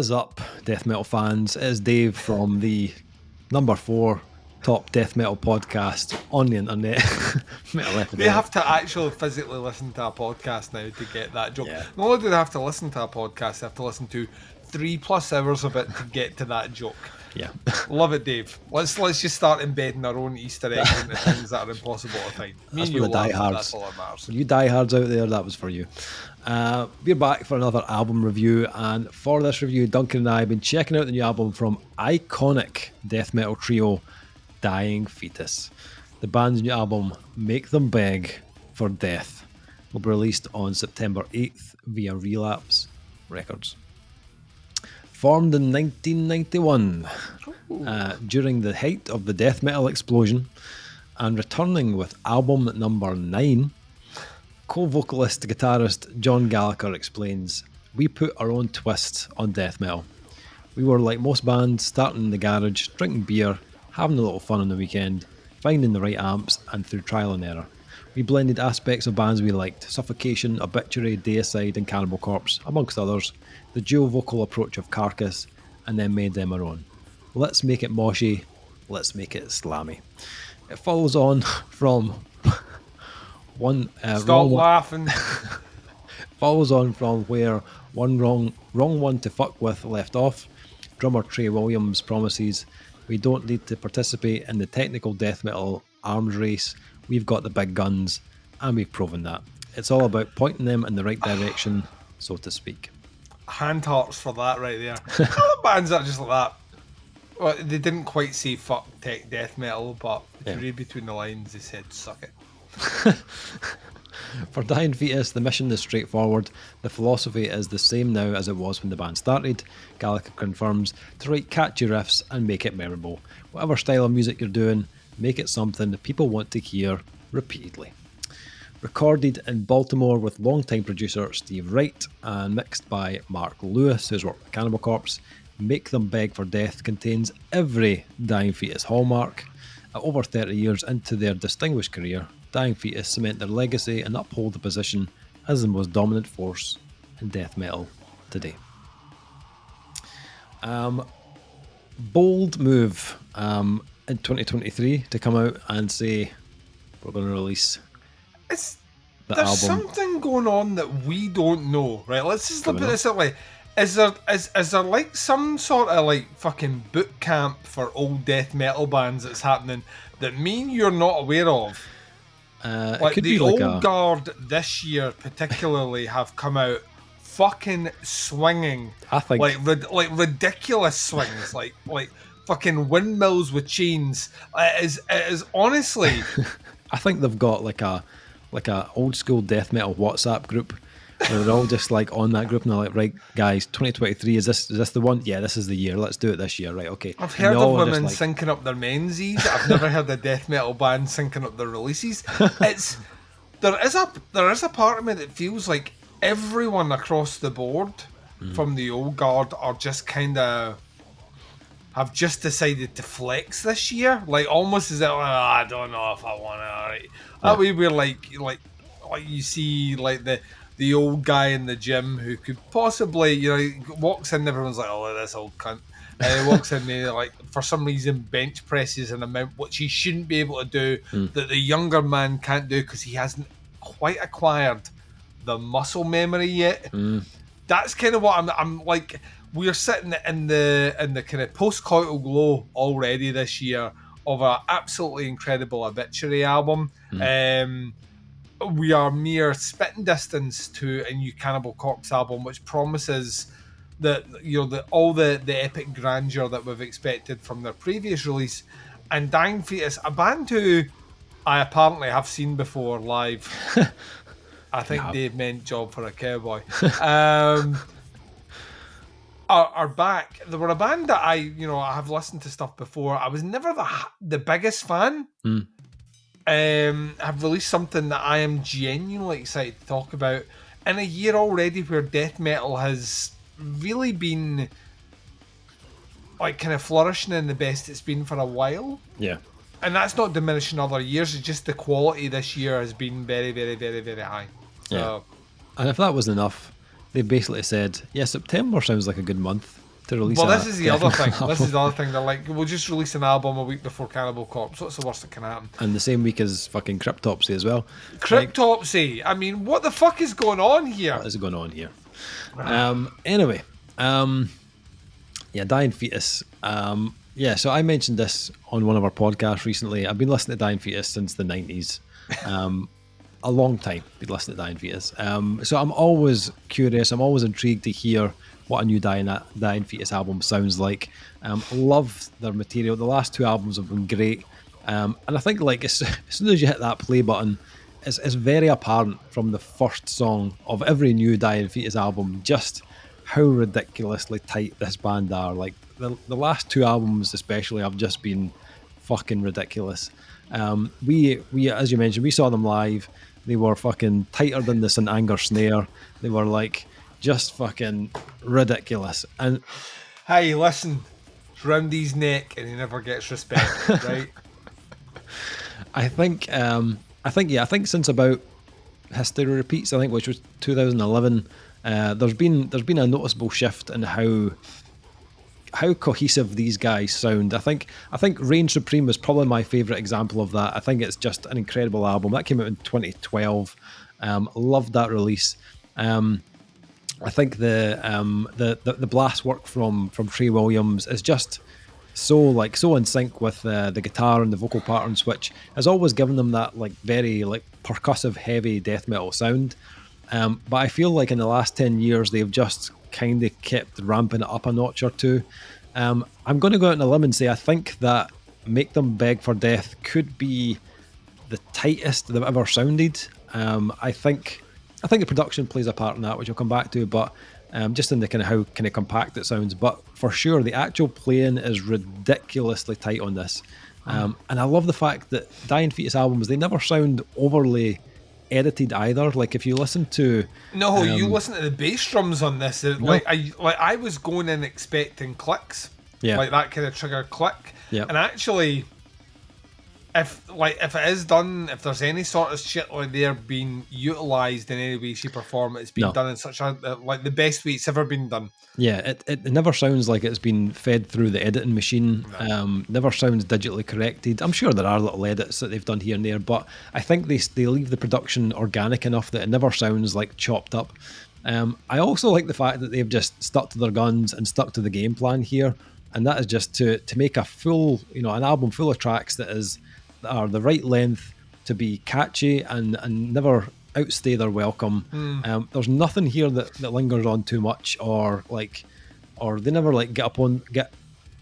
is up, death metal fans? It is Dave from the number 4 top death metal podcast on the internet. Metal Epidemic. They have to actually physically listen to a podcast now to get that joke. Yeah. Not only do they have to listen to a podcast, they have to listen to 3+ hours of it to get to that joke. Yeah. Love it, Dave. Let's just start embedding our own Easter eggs into things that are impossible to find. Me and you laugh, that's all that matters. For you diehards out there, that was for you. We're back for another album review, and for this review, Duncan and I have been checking out the new album from iconic death metal trio Dying Fetus. The band's new album, Make Them Beg for Death, will be released on September 8th via Relapse Records. Formed in 1991, during the height of the death metal explosion, and returning with album number 9, co-vocalist guitarist John Gallagher explains, "We put our own twist on death metal. We were like most bands, starting in the garage, drinking beer, having a little fun on the weekend, finding the right amps, and through trial and error. We blended aspects of bands we liked, Suffocation, Obituary, Deicide and Cannibal Corpse, amongst others, the dual vocal approach of Carcass, and then made them our own. Let's make it moshy, let's make it slammy." It follows on from one laughing. follows on from where one wrong one to fuck with left off. Drummer Trey Williams promises, "We don't need to participate in the technical death metal arms race. We've got the big guns, and we've proven that. It's all about pointing them in the right direction, so to speak." Hand hearts for that right there. Other bands that are just like that. Well, they didn't quite say fuck tech death metal, but if you read between the lines, they said suck it. For Dying Fetus, the mission is straightforward. The philosophy is the same now as it was when the band started. Gallagher confirms to write catchy riffs and make it memorable. Whatever style of music you're doing, make it something that people want to hear repeatedly. Recorded in Baltimore with longtime producer Steve Wright and mixed by Mark Lewis, who's worked with Cannibal Corpse, Make Them Beg for Death contains every Dying Fetus hallmark. At over 30 years into their distinguished career, Dying Fetus cement their legacy and uphold the position as the most dominant force in death metal today. Bold move in 2023 to come out and say we're going to release There's album. something going on that we don't know, right? Let's just put this that way. Is there like some sort of like fucking boot camp for old death metal bands that's happening that me and you're not aware of? Like the old guard this year particularly have come out fucking swinging. I think like ridiculous swings, like fucking windmills with chains. It is honestly. I think they've got like a old school death metal WhatsApp group where they're all just like on that group and they're like, right guys, 2023, is this the one? Yeah, this is the year. Let's do it this year, right? Okay. I've heard of women syncing up their menzies. I've never heard a death metal band syncing up their releases. There is a part of me that feels like everyone across the board from the old guard are just kind of have just decided to flex this year, like almost as if I don't know if I want to. That way we're like you see like the old guy in the gym who could possibly, he walks in, everyone's like, oh, this old cunt. He walks in there, like, for some reason, bench presses an amount which he shouldn't be able to do, that the younger man can't do because he hasn't quite acquired the muscle memory yet. That's kind of what I'm like. We're sitting in the kind of post-coital glow already this year of an absolutely incredible Obituary album. We are mere spitting distance to a new Cannibal Corpse album, which promises that all the epic grandeur that we've expected from their previous release. And Dying Fetus, a band who I apparently have seen before live. I think Dave meant Job for a Cowboy. Are back. They were a band that I have listened to stuff before. I was never the biggest fan. Have released something that I am genuinely excited to talk about in a year already where death metal has really been like kind of flourishing in the best it's been for a while. Yeah. And that's not diminishing other years, it's just the quality this year has been very, very, very, very high. So, And if that wasn't enough, they basically said, yeah, September sounds like a good month. to release. Well, a this is the death other thing. metal This is the album. other thing. They're like, we'll just release an album a week before Cannibal Corpse. What's the worst that can happen? And the same week as fucking Cryptopsy as well. Cryptopsy. I mean, what the fuck is going on here? What is going on here? Anyway, yeah, Dying Fetus. Yeah, so I mentioned this on one of our podcasts recently. I've been listening to Dying Fetus since the 90s. A long time been listening to Dying Fetus. So I'm always curious. I'm always intrigued to hear what a new Dying Fetus album sounds like. Love their material. The last two albums have been great. And I think like as soon as you hit that play button, it's very apparent from the first song of every new Dying Fetus album just how ridiculously tight this band are. Like the last two albums especially have just been fucking ridiculous. We as you mentioned, we saw them live. They were fucking tighter than the St. Anger snare. They were like just fucking ridiculous. And hey, listen, it's round his neck and he never gets respect, right? I think since about History Repeats, I think, which was 2011, there's been a noticeable shift in how cohesive these guys sound. I think Reign Supreme is probably my favourite example of that. I think it's just an incredible album. That came out in 2012. Loved that release. I think the blast work from Trey Williams is just so in sync with the guitar and the vocal patterns, which has always given them that like very like percussive, heavy death metal sound. But I feel like in the last 10 years they've just kind of kept ramping it up a notch or two. I'm going to go out on a limb and say I think that Make Them Beg for Death could be the tightest they've ever sounded. I think the production plays a part in that, which I'll come back to, but just in the kind of how kind of compact it sounds. But for sure, the actual playing is ridiculously tight on this. And I love the fact that Dying Fetus albums, they never sound overly edited either. Like if you listen to you listen to the bass drums on this, I was going in expecting clicks, like that kind of trigger click, and actually if it is done, if there's any sort of shit like they're being utilised in any way, shape or form, it's been done in such a like the best way it's ever been done. Yeah, it never sounds like it's been fed through the editing machine. No. Never sounds digitally corrected. I'm sure there are little edits that they've done here and there, but I think they leave the production organic enough that it never sounds like chopped up. I also like the fact that they've just stuck to their guns and stuck to the game plan here, and that is just to make a full, an album full of tracks that are the right length to be catchy and never outstay their welcome. There's nothing here that lingers on too much, or they never like get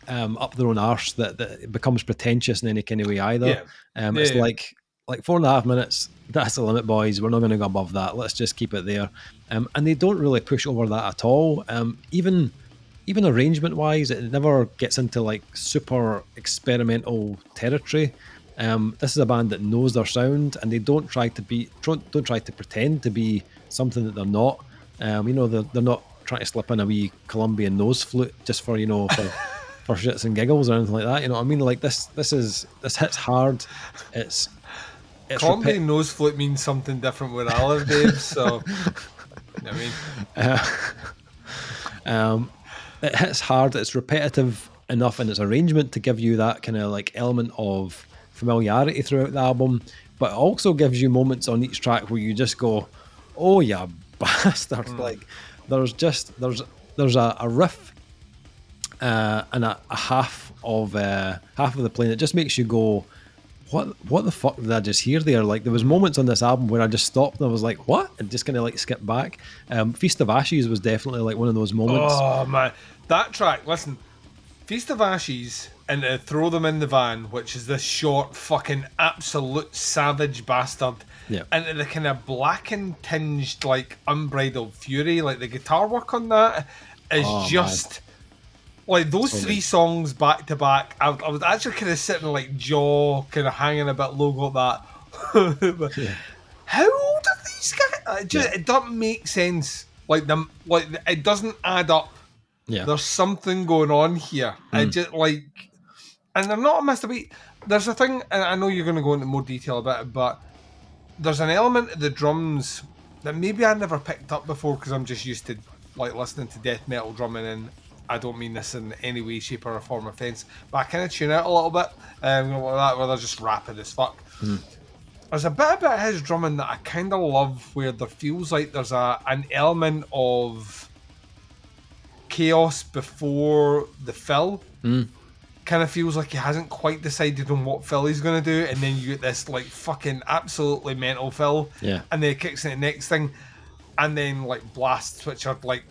up their own arse that it becomes pretentious in any kind of way either. It's like 4.5 minutes, that's the limit, boys. We're not going to go above that. Let's just keep it there. And they don't really push over that at all. Even arrangement wise, it never gets into like super experimental territory. This is a band that knows their sound, and they don't try to pretend to be something that they're not. They're not trying to slip in a wee Colombian nose flute just for for shits and giggles or anything like that. You know what I mean? Like this hits hard. It's Colombian nose flute means something different where I live, Dave. So, I mean, it hits hard. It's repetitive enough in its arrangement to give you that kind of like element of familiarity throughout the album, but it also gives you moments on each track where you just go, "Oh yeah, bastard!" Like there's a riff and a half of the playing. It just makes you go, "What the fuck did I just hear there?" Like there was moments on this album where I just stopped and I was like, "What?" and just kind of like skipped back. Feast of Ashes was definitely like one of those moments. Oh man, that track! Listen, Feast of Ashes and Throw Them in the Van, which is this short fucking absolute savage bastard, into the kind of blackened tinged like Unbridled Fury. Like the guitar work on that is just like those three songs back to back. I was actually kind of sitting like jaw kind of hanging a bit low at that. How old are these guys? It doesn't make sense. Like it doesn't add up. Yeah, there's something going on here. I just like. And they're not a masterpiece. There's a thing, and I know you're going to go into more detail about it, but there's an element of the drums that maybe I never picked up before because I'm just used to like listening to death metal drumming and I don't mean this in any way, shape, or form of offence, but I kind of tune out a little bit. Where they're just rapid as fuck. There's a bit about his drumming that I kind of love, where there feels like there's an element of chaos before the fill. Kind of feels like he hasn't quite decided on what fill he's going to do, and then you get this like fucking absolutely mental fill, Yeah. and then it kicks in the next thing, and then like blasts, which are like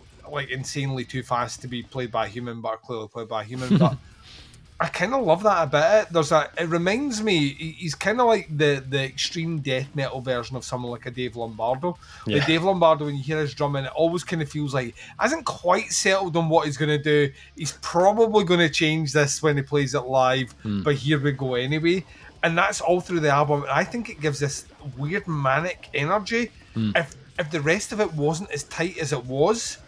insanely too fast to be played by a human, but are clearly played by a human. But I kind of love that about it. It reminds me, he's kind of like the extreme death metal version of someone like a Dave Lombardo. Yeah. Like Dave Lombardo, when you hear his drumming, it always kind of feels like he hasn't quite settled on what he's going to do. He's probably going to change this when he plays it live, but here we go anyway. And that's all through the album. And I think it gives this weird manic energy. If the rest of it wasn't as tight as it was,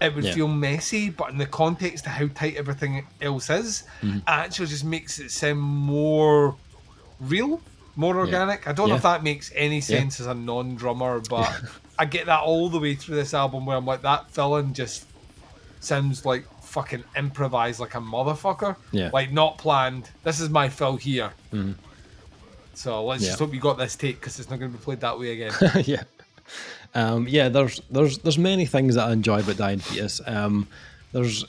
it would feel messy, but in the context of how tight everything else is, it actually just makes it sound more real, more organic. I don't know if that makes any sense as a non-drummer, but I get that all the way through this album, where I'm like, that fill-in just sounds like fucking improvised like a motherfucker. Like, not planned. This is my fill here. So let's just hope you got this take, because it's not going to be played that way again. There's many things that I enjoy about Dying Fetus. There's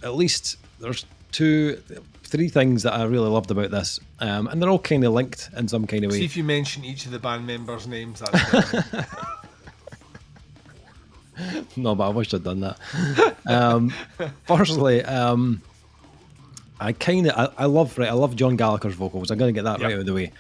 three things that I really loved about this, and they're all kind of linked in some kind of way. See if you mention each of the band members' names. That's No, but I wish I'd done that. Firstly, I love John Gallagher's vocals. I'm going to get that right out of the way.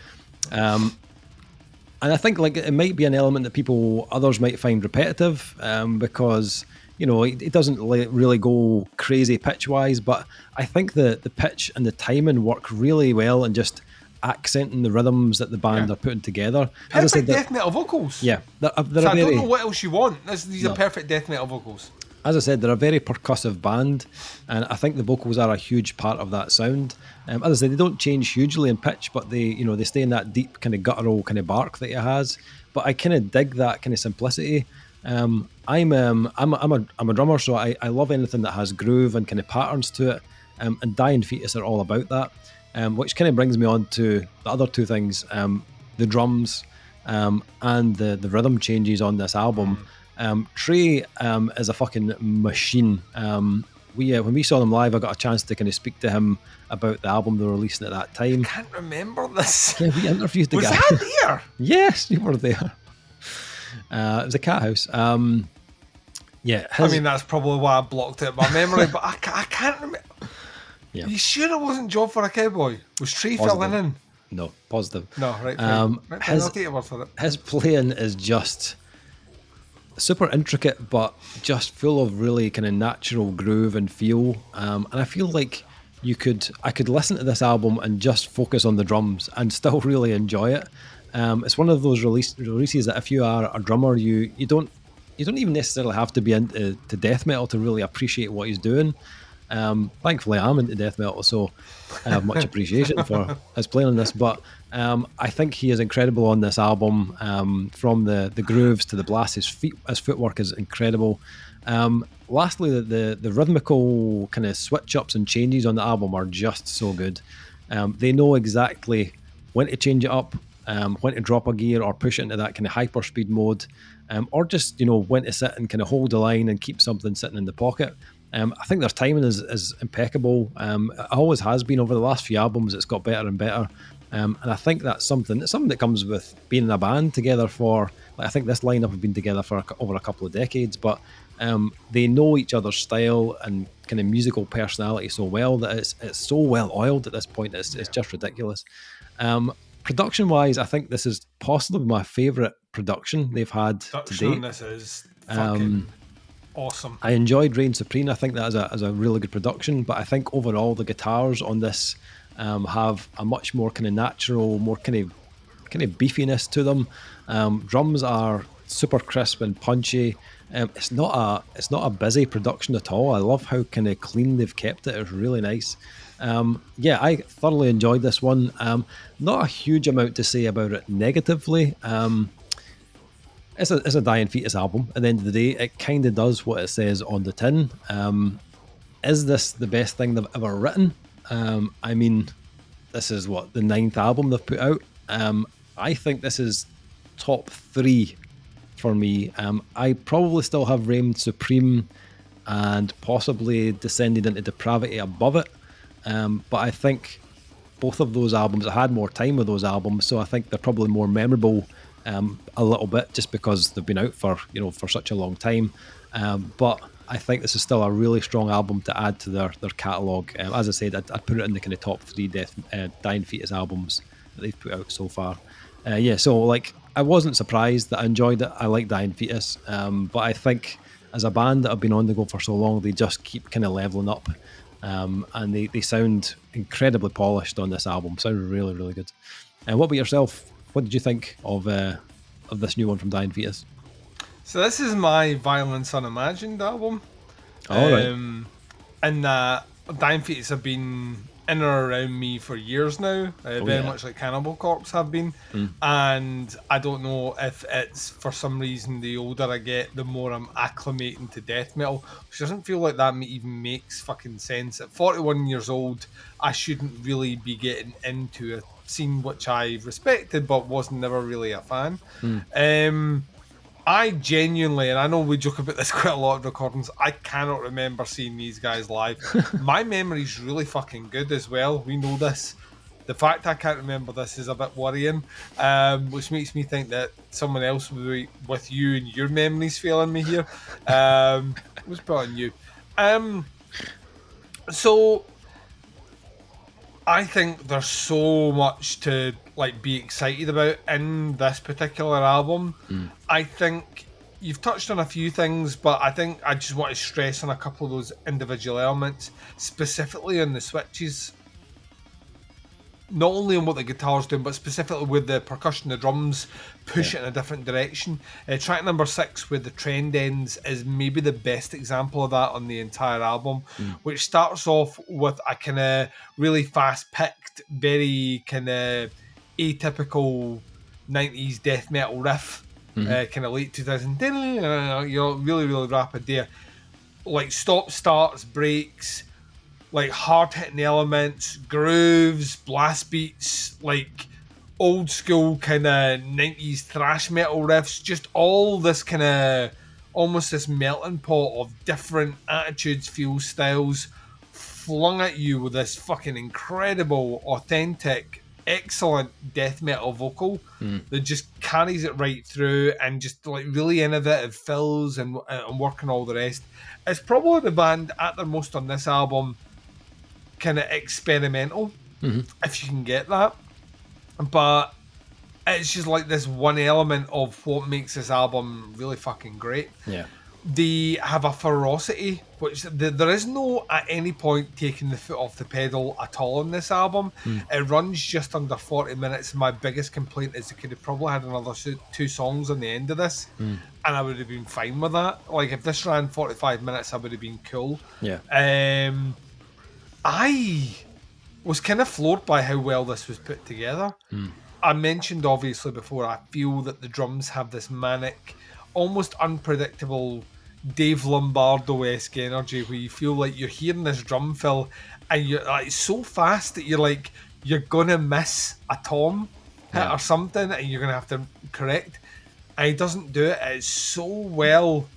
And I think like it might be an element that others might find repetitive, because it doesn't really go crazy pitch wise, but I think the pitch and the timing work really well, and just accenting the rhythms that the band are putting together. As I said, death metal vocals. Yeah, I don't know what else you want. These are perfect death metal vocals. As I said, they're a very percussive band, and I think the vocals are a huge part of that sound. As I said, they don't change hugely in pitch, but they stay in that deep kind of guttural kind of bark that it has. But I kind of dig that kind of simplicity. I'm a drummer, so I love anything that has groove and kind of patterns to it. And Dying Fetus are all about that, which kind of brings me on to the other two things: the drums and the rhythm changes on this album. Trey is a fucking machine. When we saw them live, I got a chance to kind of speak to him about the album they were releasing at that time. I can't remember this. Yeah, we interviewed the guy. Was that there? Yes, you were there. It was a cat house. I mean, that's probably why I blocked it in my memory, but I can't remember. Yeah. You sure it wasn't Job for a Cowboy? Was Trey filling in? No, positive. No, right. I'll take your word for it. His playing is just super intricate, but just full of really kind of natural groove and feel. And I feel like I could listen to this album and just focus on the drums and still really enjoy it. It's one of those releases that if you are a drummer, you don't even necessarily have to be into death metal to really appreciate what he's doing. Thankfully, I'm into death metal, so I have much appreciation for his playing on this. But I think he is incredible on this album. From the grooves to the blast, his footwork is incredible. Lastly, the rhythmical kind of switch ups and changes on the album are just so good. They know exactly when to change it up, when to drop a gear or push it into that kind of hyper speed mode, or just when to sit and kind of hold the line and keep something sitting in the pocket. I think their timing is impeccable. It always has been over the last few albums. It's got better and better. And I think that's something that comes with being in a band together for, I think this lineup have been together for over a couple of decades, but they know each other's style and kind of musical personality so well that it's so well oiled at this point. It's just ridiculous. Production wise, I think this is possibly my favourite production they've had to date. This is fucking awesome. I enjoyed Reign Supreme. I think that is a really good production, but I think overall the guitars on this have a much more kind of natural, more kind of beefiness to them. Drums are super crisp and punchy. It's not a busy production at all. I love how kind of clean they've kept it. It's really nice. I thoroughly enjoyed this one. Not a huge amount to say about it negatively. It's a Dying Fetus album. At the end of the day, it kind of does what it says on the tin. is this the best thing they've ever written? I mean, this is what, the 9th album they've put out. I think this is top 3 for me. I probably still have Reigned Supreme and possibly Descended into Depravity above it. But I think both of those albums, I had more time with those albums, so I think they're probably more memorable a little bit just because they've been out for, for such a long time. But I think this is still a really strong album to add to their catalogue. As I said, I'd put it in the kind of top 3 Dying Fetus albums that they've put out so far. So like, I wasn't surprised that I enjoyed it. I like Dying Fetus, but I think as a band that have been on the go for so long, they just keep kind of leveling up, and they sound incredibly polished on this album. Sound really, really good. And what about yourself? What did you think of this new one from Dying Fetus? So this is my Violence Unimagined album. All right. And Dying Fetus have been in or around me for years now, very much like Cannibal Corpse have been. And I don't know if it's for some reason the older I get, the more I'm acclimating to death metal, which doesn't feel like that even makes fucking sense. At 41 years old, I shouldn't really be getting into a scene which I respected but was never really a fan. I genuinely, and I know we joke about this quite a lot of recordings, I cannot remember seeing these guys live. My memory's really fucking good as well. We know this. The fact I can't remember this is a bit worrying, which makes me think that someone else will be with you and your memories failing me here. Let's put on you. So I think there's so much to be excited about in this particular album. I think you've touched on a few things, but I think I just want to stress on a couple of those individual elements, specifically on the switches. Not only on what the guitar's doing, but specifically with the percussion, the drums push it in a different direction. Track number 6, where the trend ends, is maybe the best example of that on the entire album, which starts off with a kind of really fast-picked, very kind of atypical 90s death metal riff, kind of late 2000, really, really rapid there. Like stop, starts, breaks, like hard-hitting elements, grooves, blast beats, like old school kind of 90s thrash metal riffs, just all this kind of almost this melting pot of different attitudes, feels, styles flung at you with this fucking incredible, authentic, excellent death metal vocal that just carries it right through, and just like really innovative fills and working all the rest. It's probably the band at their most on this album, kind of experimental, if you can get that. But it's just like this one element of what makes this album really fucking great. Yeah. They have a ferocity, which there is no at any point taking the foot off the pedal at all on this album. It runs just under 40 minutes. My biggest complaint is they could have probably had another 2 songs on the end of this, and I would have been fine with that. Like if this ran 45 minutes, I would have been cool. Yeah. I was kind of floored by how well this was put together. I mentioned obviously before, I feel that the drums have this manic, almost unpredictable Dave Lombardo-esque energy, where you feel like you're hearing this drum fill and you're like so fast that you're gonna miss a tom hit or something, and you're gonna have to correct. And he doesn't do it. It's so well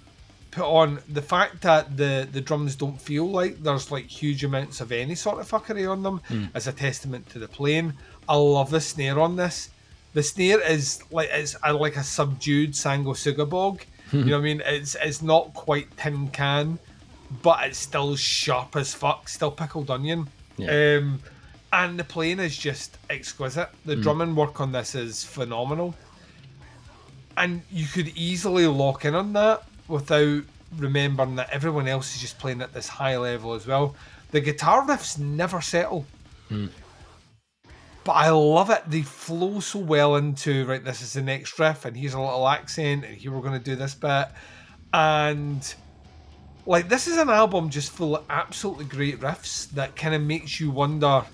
put on. The fact that the drums don't feel like there's like huge amounts of any sort of fuckery on them is a testament to the playing. I love the snare on this. The snare is like like a subdued Sangosugabog. You know what I mean? It's not quite tin can, but it's still sharp as fuck, still pickled onion. Yeah. And the playing is just exquisite. The drumming work on this is phenomenal. And you could easily lock in on that without remembering that everyone else is just playing at this high level as well. The guitar riffs never settle. But I love it. They flow so well into, right, this is the next riff, and here's a little accent, and here we're going to do this bit. And, like, this is an album just full of absolutely great riffs that kind of makes you wonder,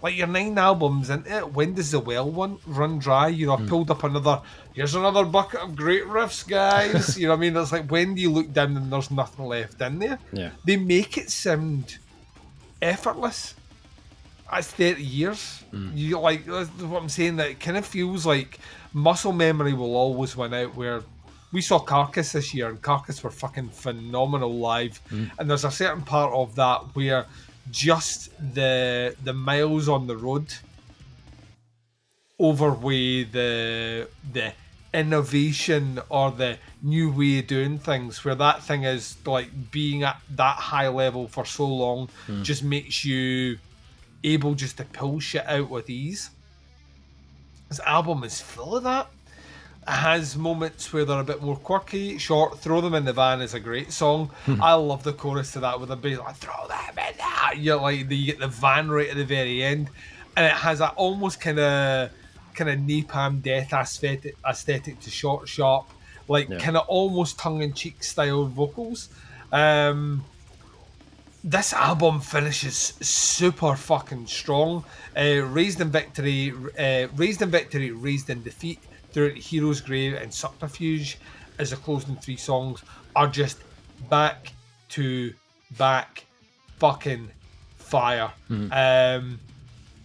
like you're 9 albums into it. When does the well one run dry? You know, I've pulled up here's another bucket of great riffs, guys. You know what I mean? It's like, when do you look down and there's nothing left in there? Yeah. They make it sound effortless. That's 30 years. You like, that's what I'm saying, that it kind of feels like muscle memory will always win out, where we saw Carcass this year, and Carcass were fucking phenomenal live. And there's a certain part of that where just the miles on the road overweigh the innovation or the new way of doing things, where that thing is like being at that high level for so long just makes you able just to pull shit out with ease. This album is full of that. It has moments where they're a bit more quirky. Short, Throw Them in the Van is a great song. I love the chorus to that with the bass, like, throw them in there. You're like, you get the van right at the very end, and it has that almost kind of Napalm Death aesthetic to Short, Sharp, like kind of almost tongue-in-cheek style vocals. This album finishes super fucking strong. Raised in Victory, Raised in Defeat, Through Hero's Grave, and Subterfuge as the closing 3 songs are just back to back fucking fire. And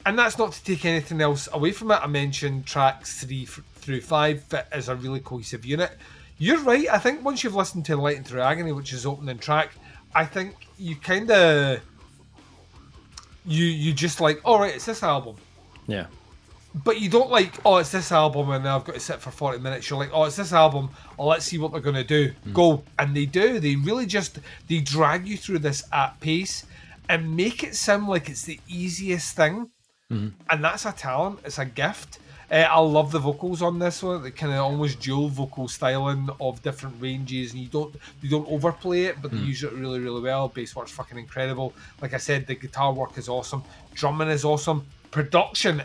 that's not to take anything else away from it. I mentioned tracks 3 through 5 fit as a really cohesive unit. You're right. I think once you've listened to Enlightened Through Agony, which is opening track, I think you kind of you just like, all right, it's this album. Yeah. But you don't like, oh, it's this album and I've got to sit for 40 minutes. You're like, oh, it's this album. Oh, let's see what they're going to do. Go. And they do. They really they drag you through this at pace and make it sound like it's the easiest thing. And that's a talent. It's a gift. I love the vocals on this one. The kind of almost dual vocal styling of different ranges, and you don't overplay it, but they use it really, really well. Bass work's fucking incredible. Like I said, the guitar work is awesome. Drumming is awesome. Production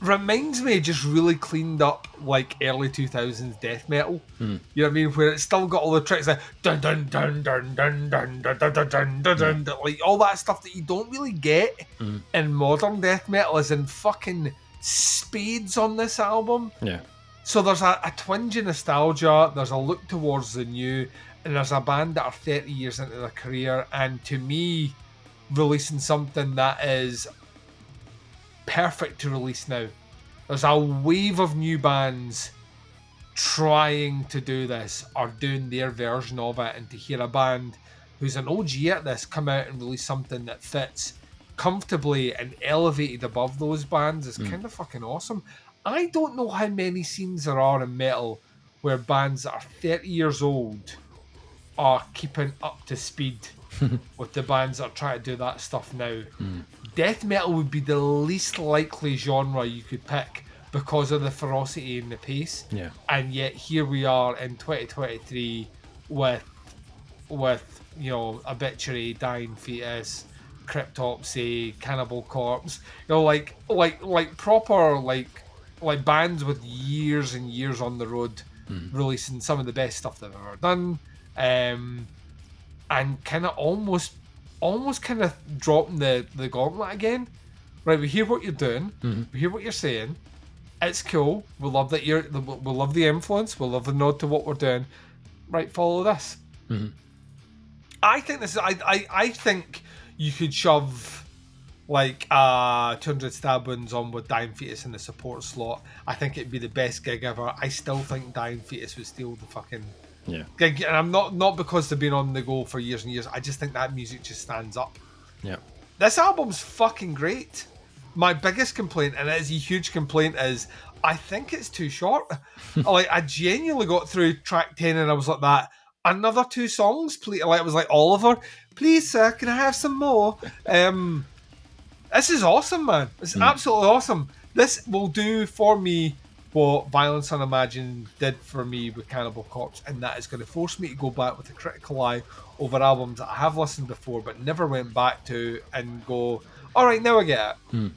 reminds me just really cleaned up like early 2000s death metal. You know what I mean? Where it's still got all the tricks like dun dun dun dun dun dun dun dun dun dun dun, like all that stuff that you don't really get in modern death metal is in fucking spades on this album. Yeah. So there's a twinge of nostalgia, there's a look towards the new, and there's a band that are 30 years into their career, and to me, releasing something that is perfect to release now. There's a wave of new bands trying to do this or doing their version of it, and to hear a band who's an OG at this come out and release something that fits comfortably and elevated above those bands is kind of fucking awesome. I don't know how many scenes there are in metal where bands that are 30 years old are keeping up to speed with the bands that are trying to do that stuff now. Death metal would be the least likely genre you could pick because of the ferocity and the pace. Yeah. And yet here we are in 2023 with you know, Obituary, Dying Fetus, Cryptopsy, Cannibal Corpse, you know, like proper like bands with years and years on the road releasing some of the best stuff they've ever done, and kind of almost kind of dropping the gauntlet again. Right, we hear what you're doing, we hear what you're saying, it's cool, we love that we love the influence, we love the nod to what we're doing. Right, follow this. I think this is I think you could shove like 200 Stab Wounds on with Dying Fetus in the support slot. I think it'd be the best gig ever. I still think Dying Fetus would steal the fucking gig, and I'm not because they've been on the go for years and years. I just think that music just stands up. Yeah. This album's fucking great. My biggest complaint, and it is a huge complaint, is I think it's too short. Like, I genuinely got through track 10 and I was like, that another 2 songs, please. Like, it was like, Oliver, please sir, can I have some more? This is awesome, man. It's absolutely awesome. This will do for me what Violence Unimagined did for me with Cannibal Corpse, and that is going to force me to go back with a critical eye over albums that I have listened before but never went back to and go, all right, now I get it.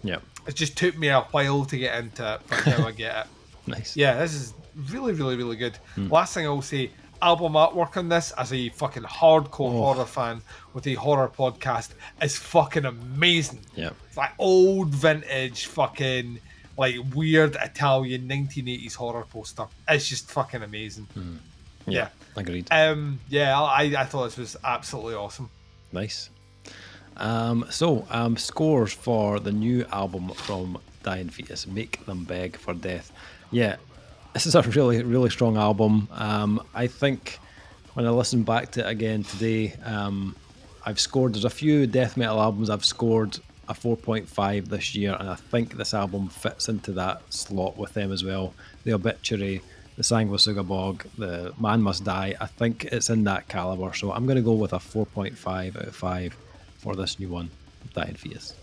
Yeah. It just took me a while to get into it, but now I get it. Nice. Yeah, this is really, really, really good. Last thing I will say, album artwork on this, as a fucking hardcore horror fan with a horror podcast, is fucking amazing. Yeah. It's like old vintage fucking like weird Italian 1980s horror poster. It's just fucking amazing. Yeah. Agreed. I thought this was absolutely awesome. Nice. So scores for the new album from Dying Fetus, Make Them Beg for Death. Yeah, this is a really, really strong album. I think when I listen back to it again today, I've scored, there's a few death metal albums I've scored a 4.5 this year, and I think this album fits into that slot with them as well. The Obituary, the Sanguisuga Bog, the Man Must Die, I think it's in that caliber. So I'm going to go with a 4.5 out of 5 for this new one, Dying Fetus.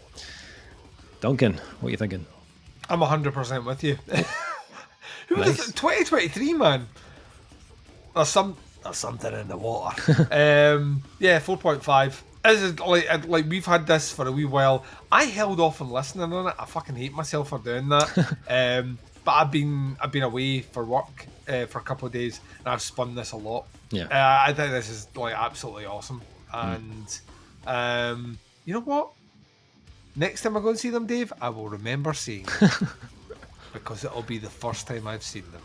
Duncan, what are you thinking? I'm 100% with you. Nice. 2023, man. There's something in the water. 4.5. This is like we've had this for a wee while. I held off on listening on it. I fucking hate myself for doing that. But I've been away for work for a couple of days, and I've spun this a lot. Yeah. I think this is like absolutely awesome. And you know what? Next time I go and see them, Dave, I will remember seeing them. Because it'll be the first time I've seen them.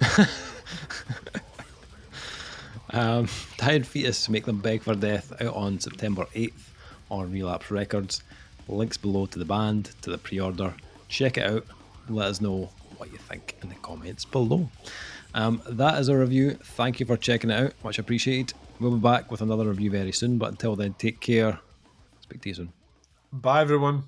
Dying Fetus, Make Them Beg for Death, out on September 8th on Relapse Records. Links below to the band, to the pre-order. Check it out. Let us know what you think in the comments below. That is a review. Thank you for checking it out. Much appreciated. We'll be back with another review very soon, but until then, take care. Speak to you soon. Bye, everyone.